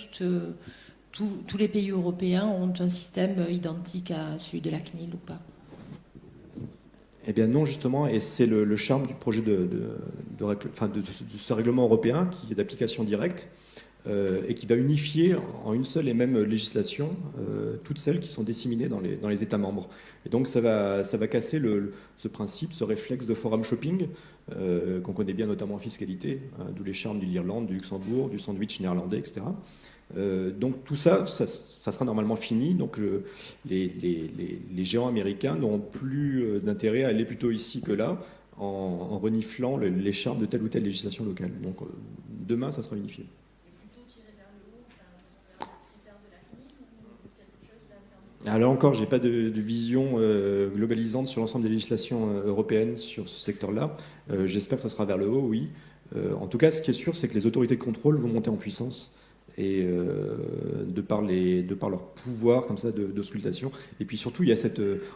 tous les pays européens ont un système identique à celui de la CNIL ou pas. Eh bien non, justement, et c'est le charme du projet de ce règlement européen qui est d'application directe et qui va unifier en une seule et même législation toutes celles qui sont disséminées dans les États membres. Et donc ça va casser ce principe, ce réflexe de forum shopping qu'on connaît bien notamment en fiscalité, d'où les charmes de l'Irlande, du Luxembourg, du sandwich néerlandais, etc. Donc tout ça sera normalement fini. Donc les géants américains n'auront plus d'intérêt à aller plutôt ici que là en reniflant les charmes de telle ou telle législation locale. Donc demain, ça sera unifié. Alors encore, je n'ai pas de vision globalisante sur l'ensemble des législations européennes sur ce secteur-là. J'espère que ça sera vers le haut, oui. En tout cas, ce qui est sûr, c'est que les autorités de contrôle vont monter en puissance et de par leur pouvoir comme ça d'auscultation. Et puis surtout, il y a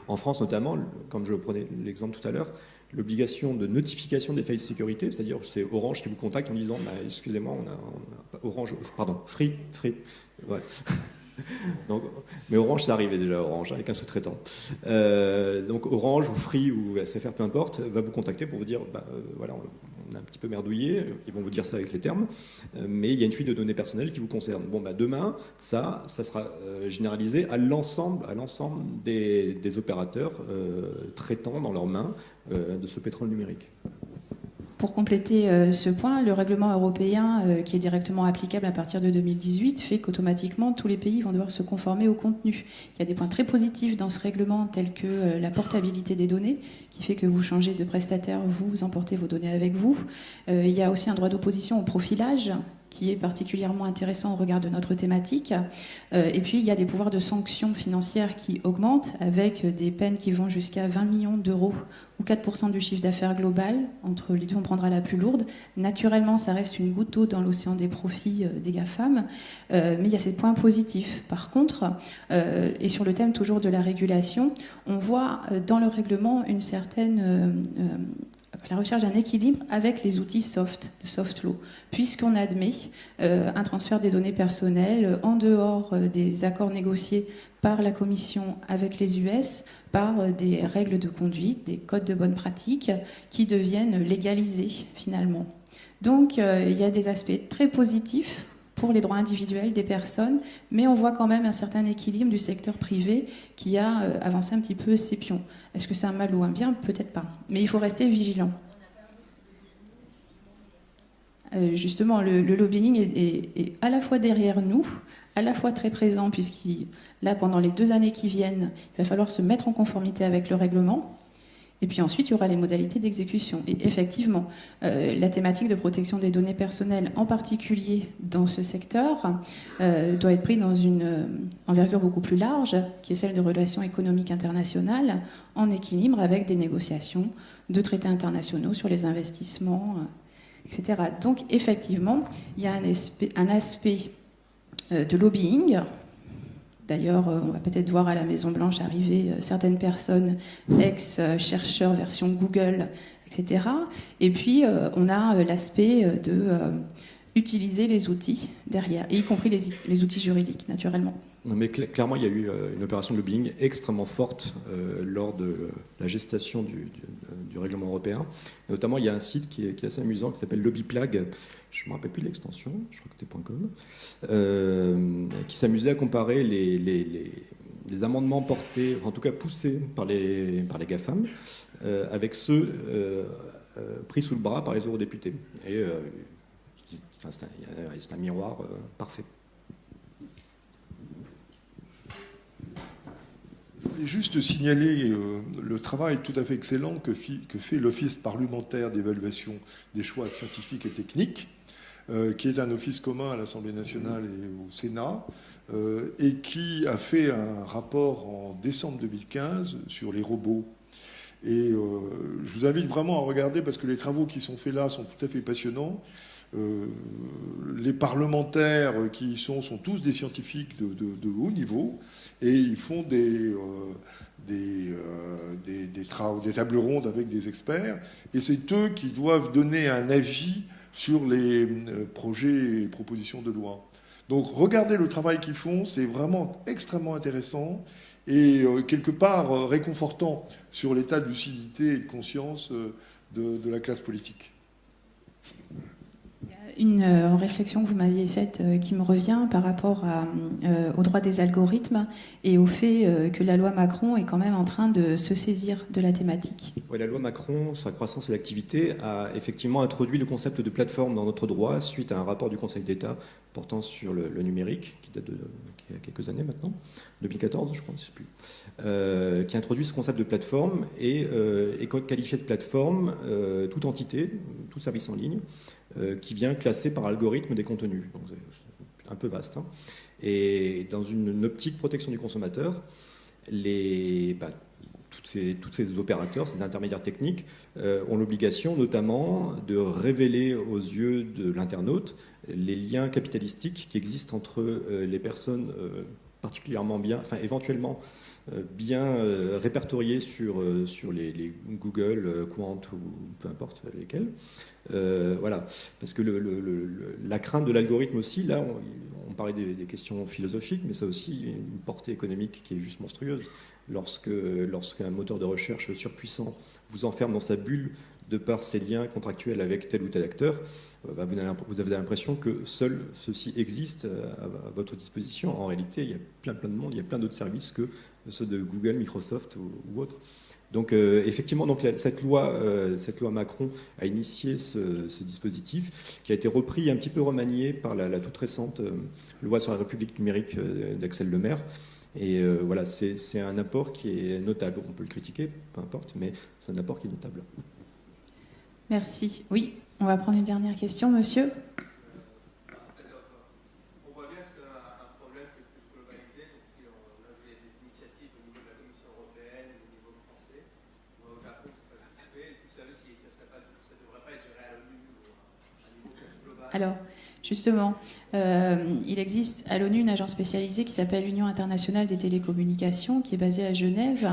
en France notamment, comme je prenais l'exemple tout à l'heure, l'obligation de notification des failles de sécurité, c'est-à-dire c'est Orange qui vous contacte en disant excusez-moi, Free, voilà. Donc, mais Orange, ça arrivait déjà, Orange, avec un sous-traitant. Donc Orange ou Free ou SFR, peu importe, va vous contacter pour vous dire, voilà, on a un petit peu merdouillé, ils vont vous dire ça avec les termes, mais il y a une fuite de données personnelles qui vous concerne. Bon, demain, ça sera généralisé à l'ensemble des opérateurs traitant dans leurs mains de ce pétrole numérique. Pour compléter ce point, le règlement européen qui est directement applicable à partir de 2018 fait qu'automatiquement tous les pays vont devoir se conformer au contenu. Il y a des points très positifs dans ce règlement tels que la portabilité des données qui fait que vous changez de prestataire, vous emportez vos données avec vous. Il y a aussi un droit d'opposition au profilage qui est particulièrement intéressant au regard de notre thématique. Et puis, il y a des pouvoirs de sanctions financières qui augmentent avec des peines qui vont jusqu'à 20 millions d'euros ou 4% du chiffre d'affaires global. Entre les deux, on prendra la plus lourde. Naturellement, ça reste une goutte d'eau dans l'océan des profits des GAFAM, mais il y a ces points positifs. Par contre, et sur le thème toujours de la régulation, on voit dans le règlement une certaine... la recherche d'un équilibre avec les outils de soft law, puisqu'on admet un transfert des données personnelles en dehors des accords négociés par la Commission avec les US, par des règles de conduite, des codes de bonne pratique qui deviennent légalisés finalement. Donc il y a des aspects très positifs pour les droits individuels des personnes, mais on voit quand même un certain équilibre du secteur privé qui a avancé un petit peu ses pions. Est-ce que c'est un mal ou un bien? Peut-être pas. Mais il faut rester vigilant. Justement, le lobbying est à la fois derrière nous, à la fois très présent, là, pendant les 2 années qui viennent, il va falloir se mettre en conformité avec le règlement. Et puis ensuite, il y aura les modalités d'exécution. Et effectivement, la thématique de protection des données personnelles, en particulier dans ce secteur, doit être prise dans une envergure beaucoup plus large, qui est celle de relations économiques internationales, en équilibre avec des négociations de traités internationaux sur les investissements, etc. Donc effectivement, il y a un aspect de lobbying. D'ailleurs, on va peut-être voir à la Maison-Blanche arriver certaines personnes, ex-chercheurs version Google, etc. Et puis, on a l'aspect de utiliser les outils derrière, y compris les outils juridiques, naturellement. Non, mais clairement, il y a eu une opération de lobbying extrêmement forte lors de la gestation du règlement européen. Et notamment, il y a un site qui est assez amusant qui s'appelle LobbyPlag. Je ne me rappelle plus l'extension, je crois que c'était .com, qui s'amusait à comparer les amendements portés, en tout cas poussés par les GAFAM, avec ceux pris sous le bras par les eurodéputés. Et c'est un miroir parfait. Je voulais juste signaler le travail tout à fait excellent que fait l'Office parlementaire d'évaluation des choix scientifiques et techniques, qui est un office commun à l'Assemblée nationale et au Sénat, et qui a fait un rapport en décembre 2015 sur les robots. Et je vous invite vraiment à regarder parce que les travaux qui sont faits là sont tout à fait passionnants. Les parlementaires qui y sont tous des scientifiques de haut niveau et ils font des tables rondes avec des experts et c'est eux qui doivent donner un avis sur les projets et propositions de loi. Donc regardez le travail qu'ils font, c'est vraiment extrêmement intéressant et quelque part réconfortant sur l'état de lucidité et de conscience de la classe politique. Une réflexion que vous m'aviez faite qui me revient par rapport au droit des algorithmes et au fait que la loi Macron est quand même en train de se saisir de la thématique. Ouais, la loi Macron sur la croissance et l'activité a effectivement introduit le concept de plateforme dans notre droit suite à un rapport du Conseil d'État portant sur le numérique, qui date il y a quelques années maintenant, 2014 je crois, je ne sais plus, qui introduit ce concept de plateforme et qualifié de plateforme toute entité, tout service en ligne, qui vient classer par algorithme des contenus. Donc c'est un peu vaste. Hein. Et dans une optique protection du consommateur, tous ces opérateurs, ces intermédiaires techniques, ont l'obligation notamment de révéler aux yeux de l'internaute les liens capitalistiques qui existent entre les personnes particulièrement bien, enfin éventuellement bien répertoriées sur les Google, Quant ou peu importe lesquels. Voilà, parce que la crainte de l'algorithme aussi, là, on parlé des questions philosophiques, mais ça a aussi une portée économique qui est juste monstrueuse. Lorsqu'un moteur de recherche surpuissant vous enferme dans sa bulle de par ses liens contractuels avec tel ou tel acteur, vous avez l'impression que seul ceci existe à votre disposition. En réalité, il y a plein de monde, il y a plein d'autres services que ceux de Google, Microsoft ou autres. Donc effectivement, cette loi Macron a initié ce dispositif qui a été repris et un petit peu remanié par la toute récente loi sur la République numérique d'Axel Lemaire. Et voilà, c'est un apport qui est notable. On peut le critiquer, peu importe, mais c'est un apport qui est notable. Merci. Oui, on va prendre une dernière question, monsieur. On voit bien que c'est un problème qui est plus globalisé. Donc si on avait des initiatives au niveau de la Commission européenne, au niveau français, au Japon, c'est pas ce qui se fait. Est-ce que vous savez si ça ne devrait pas être géré à l'ONU ou à un niveau plus global? Alors, justement, il existe à l'ONU une agence spécialisée qui s'appelle l'Union internationale des télécommunications, qui est basée à Genève.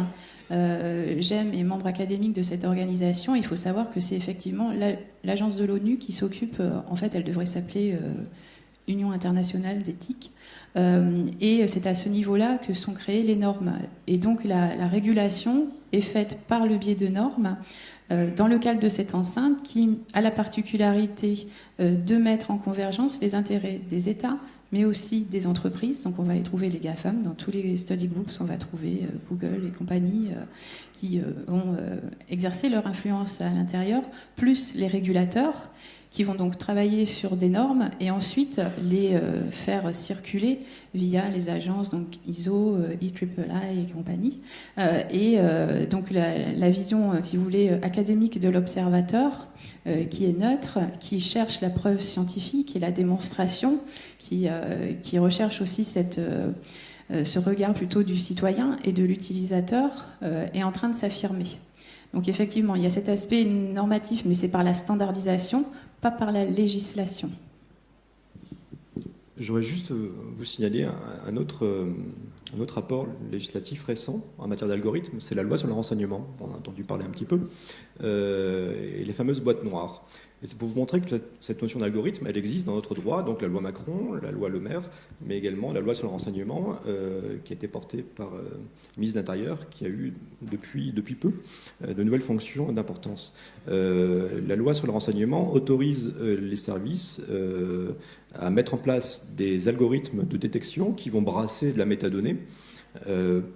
GEM est membre académique de cette organisation. Il faut savoir que c'est effectivement l'agence de l'ONU qui s'occupe, en fait, elle devrait s'appeler Union internationale d'éthique. Et c'est à ce niveau-là que sont créées les normes. Et donc la régulation est faite par le biais de normes dans le cadre de cette enceinte qui a la particularité de mettre en convergence les intérêts des États, mais aussi des entreprises. Donc on va y trouver les GAFAM, dans tous les study groups, on va trouver Google et compagnie qui vont exercer leur influence à l'intérieur, plus les régulateurs qui vont donc travailler sur des normes et ensuite les faire circuler via les agences, donc ISO, IEEE et compagnie. Donc la vision, si vous voulez, académique de l'observateur, qui est neutre, qui cherche la preuve scientifique et la démonstration, qui recherche aussi ce regard plutôt du citoyen et de l'utilisateur, est en train de s'affirmer. Donc effectivement, il y a cet aspect normatif, mais c'est par la standardisation, pas par la législation. J'aurais juste vous signaler un autre rapport législatif récent en matière d'algorithme, c'est la loi sur le renseignement. On a entendu parler un petit peu. Et les fameuses boîtes noires. Et c'est pour vous montrer que cette notion d'algorithme, elle existe dans notre droit, donc la loi Macron, la loi Le Maire, mais également la loi sur le renseignement, qui a été portée par le ministre de l'Intérieur, qui a eu depuis peu de nouvelles fonctions d'importance. La loi sur le renseignement autorise les services à mettre en place des algorithmes de détection qui vont brasser de la métadonnée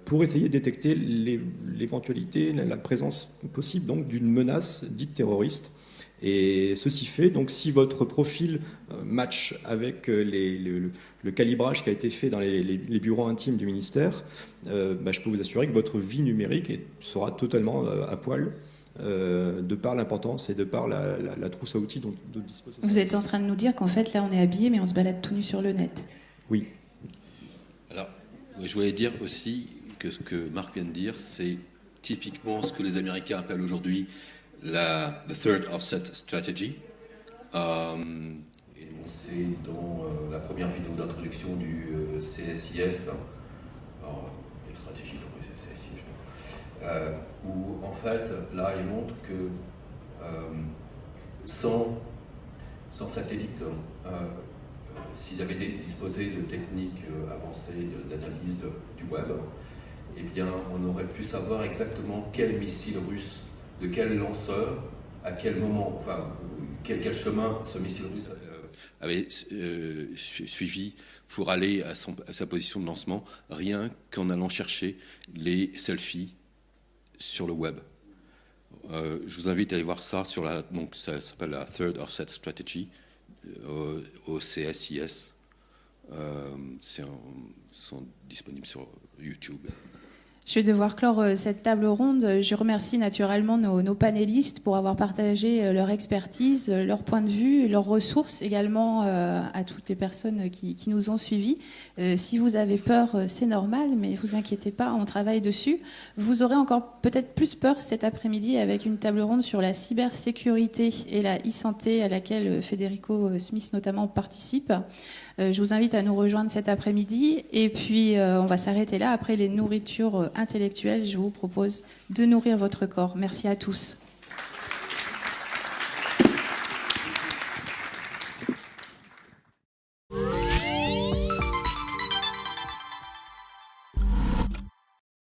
pour essayer de détecter l'éventualité, la présence possible donc d'une menace dite terroriste. Et ceci fait, donc si votre profil match avec le calibrage qui a été fait dans les bureaux intimes du ministère, je peux vous assurer que votre vie numérique sera totalement à poil, de par l'importance et de par la trousse à outils dont dispose. Vous êtes en train de nous dire qu'en fait, là, on est habillé, mais on se balade tout nu sur le net. Oui. Alors, je voulais dire aussi que ce que Marc vient de dire, c'est typiquement ce que les Américains appellent aujourd'hui the Third Offset Strategy, énoncé dans la première vidéo d'introduction du CSIS, alors, il y a stratégie dans le CSIS, je crois, où en fait, là, il montre que sans satellite, s'ils avaient disposé de techniques avancées d'analyse du web, eh bien, on aurait pu savoir exactement quel missile russe, de quel lanceur, à quel moment, enfin, quel chemin ce missile russe avait suivi pour aller à sa position de lancement, rien qu'en allant chercher les selfies sur le web. Je vous invite à aller voir ça donc ça s'appelle la Third Offset Strategy au CSIS. Sont disponibles sur YouTube. Je vais devoir clore cette table ronde. Je remercie naturellement nos panélistes pour avoir partagé leur expertise, leur point de vue, leurs ressources, également à toutes les personnes qui nous ont suivis. Si vous avez peur, c'est normal, mais vous inquiétez pas, on travaille dessus. Vous aurez encore peut-être plus peur cet après-midi avec une table ronde sur la cybersécurité et la e-santé à laquelle Federico Smith notamment participe. Je vous invite à nous rejoindre cet après-midi et puis on va s'arrêter là. Après les nourritures intellectuelles, je vous propose de nourrir votre corps. Merci à tous.